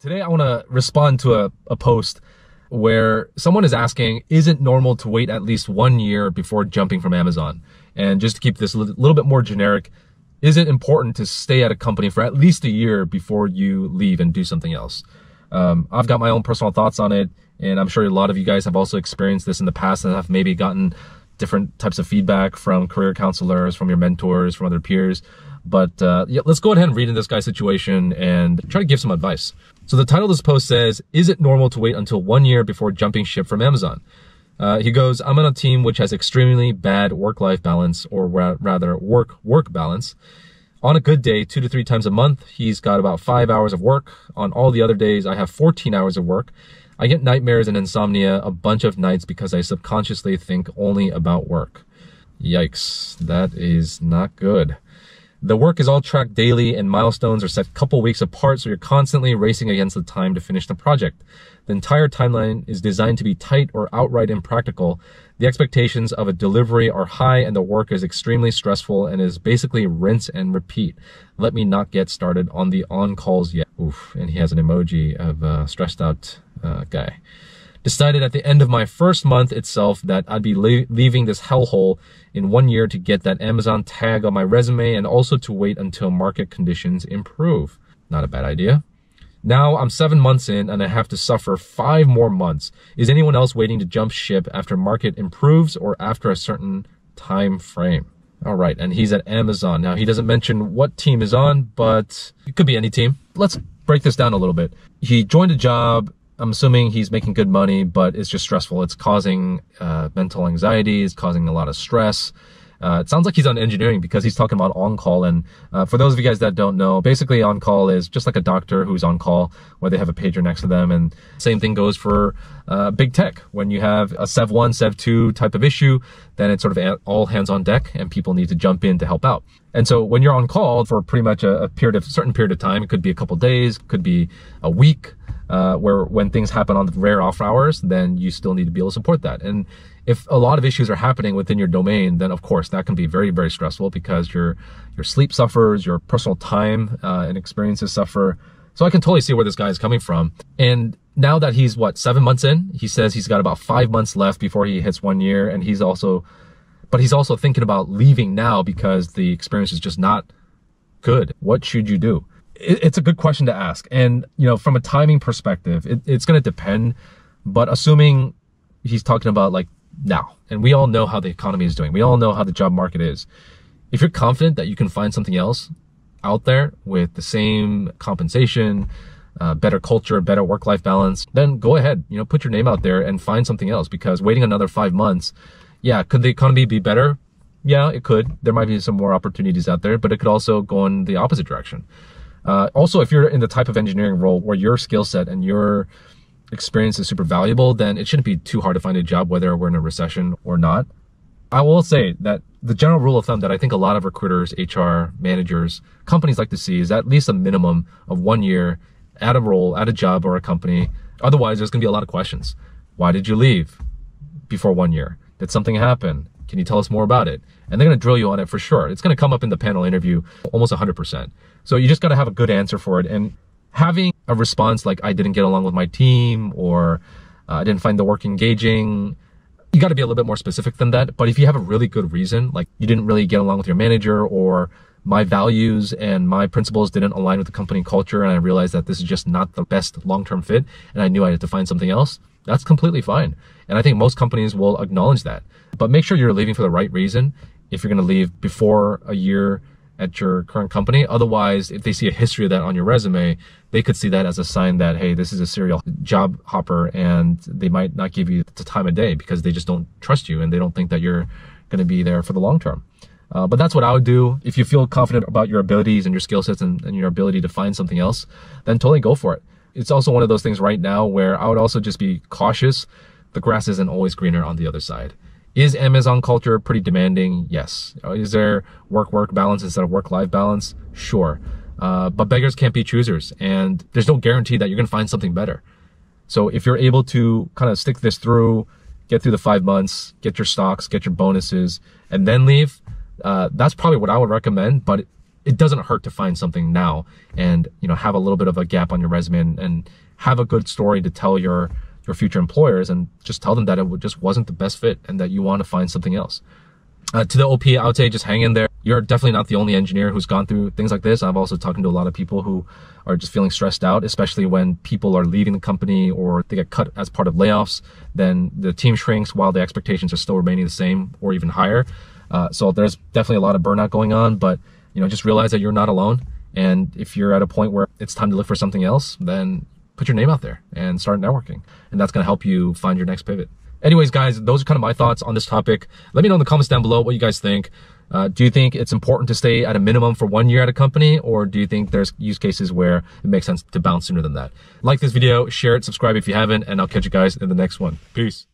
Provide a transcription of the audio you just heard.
Today I want to respond to a post where someone is asking, is it normal to wait at least 1 year before jumping from Amazon? And just to keep this a little bit more generic, is it important to stay at a company for at least a year before you leave and do something else? I've got my own personal thoughts on it, and I'm sure a lot of you guys have also experienced this in the past and have maybe gotten different types of feedback from career counselors, from your mentors, from other peers. But yeah, let's go ahead and read in this guy's situation and try to give some advice. So the title of this post says, is it normal to wait until 1 year before jumping ship from Amazon? He goes, I'm on a team which has extremely bad work-life balance, or rather work balance. On a good day, 2 to 3 times a month, he's got about 5 hours of work. On all the other days, I have 14 hours of work. I get nightmares and insomnia a bunch of nights because I subconsciously think only about work. Yikes, that is not good. The work is all tracked daily and milestones are set a couple weeks apart, so you're constantly racing against the time to finish the project. The entire timeline is designed to be tight or outright impractical. The expectations of a delivery are high and the work is extremely stressful and is basically rinse and repeat. Let me not get started on the on-calls yet. Oof, and he has an emoji of a stressed out guy. Decided at the end of my first month itself that I'd be leaving this hellhole in 1 year to get that Amazon tag on my resume and also to wait until market conditions improve. Not a bad idea. Now I'm 7 months in and I have to suffer 5 more months. Is anyone else waiting to jump ship after market improves or after a certain time frame? All right, and he's at Amazon. Now he doesn't mention what team is on, but it could be any team. Let's break this down a little bit. He joined a job. I'm assuming he's making good money, but it's just stressful. It's causing mental anxiety. It's causing a lot of stress. It sounds like he's on engineering because he's talking about on-call. And for those of you guys that don't know, basically on-call is just like a doctor who's on call where they have a pager next to them. And same thing goes for big tech. When you have a Sev 1, Sev 2 type of issue, then it's sort of all hands on deck and people need to jump in to help out. And so when you're on call for pretty much a certain period of time, it could be a couple days, could be a week, where when things happen on the rare off hours, then you still need to be able to support that. And if a lot of issues are happening within your domain, then of course that can be very, very stressful because your sleep suffers, your personal time and experiences suffer. So I can totally see where this guy is coming from. And now that he's 7 months in, he says he's got about 5 months left before he hits 1 year. And he's also thinking about leaving now because the experience is just not good. What should you do? It's a good question to ask. And, you know, from a timing perspective, it's going to depend, but assuming he's talking about like now, and we all know how the economy is doing. We all know how the job market is. If you're confident that you can find something else out there with the same compensation, better culture, better work-life balance, then go ahead, you know, put your name out there and find something else, because waiting another 5 months, yeah, could the economy be better? Yeah, it could. There might be some more opportunities out there, but it could also go in the opposite direction. Also, if you're in the type of engineering role where your skill set and your experience is super valuable, then it shouldn't be too hard to find a job, whether we're in a recession or not. I will say that the general rule of thumb that I think a lot of recruiters, HR managers, companies like to see is at least a minimum of 1 year at a role, at a job or a company. Otherwise, there's going to be a lot of questions. Why did you leave before 1 year? Did something happen? Can you tell us more about it? And they're going to drill you on it for sure. It's going to come up in the panel interview almost 100%. So you just got to have a good answer for it. And having a response like, I didn't get along with my team, or I didn't find the work engaging, you got to be a little bit more specific than that. But if you have a really good reason, like you didn't really get along with your manager, or my values and my principles didn't align with the company culture, and I realized that this is just not the best long-term fit, and I knew I had to find something else, that's completely fine. And I think most companies will acknowledge that. But make sure you're leaving for the right reason if you're going to leave before a year at your current company. Otherwise, if they see a history of that on your resume, they could see that as a sign that, hey, this is a serial job hopper, and they might not give you the time of day because they just don't trust you and they don't think that you're going to be there for the long term. But that's what I would do. If you feel confident about your abilities and your skill sets and your ability to find something else, then totally go for it. It's also one of those things right now where I would also just be cautious. The grass isn't always greener on the other side. Is Amazon culture pretty demanding? Yes. Is there work-work balance instead of work-life balance? Sure. But beggars can't be choosers, and there's no guarantee that you're going to find something better. So if you're able to kind of stick this through, get through the 5 months, get your stocks, get your bonuses, and then leave, that's probably what I would recommend. But it doesn't hurt to find something now and, you know, have a little bit of a gap on your resume and have a good story to tell your future employers, and just tell them that it just wasn't the best fit and that you want to find something else. To the OP, I would say just hang in there. You're definitely not the only engineer who's gone through things like this. I've also talked to a lot of people who are just feeling stressed out, especially when people are leaving the company or they get cut as part of layoffs. Then the team shrinks while the expectations are still remaining the same or even higher. So there's definitely a lot of burnout going on, but you know, just realize that you're not alone. And if you're at a point where it's time to look for something else, then put your name out there and start networking. And that's going to help you find your next pivot. Anyways, guys, those are kind of my thoughts on this topic. Let me know in the comments down below what you guys think. Do you think it's important to stay at a minimum for 1 year at a company, or do you think there's use cases where it makes sense to bounce sooner than that? Like this video, share it, subscribe if you haven't, and I'll catch you guys in the next one. Peace.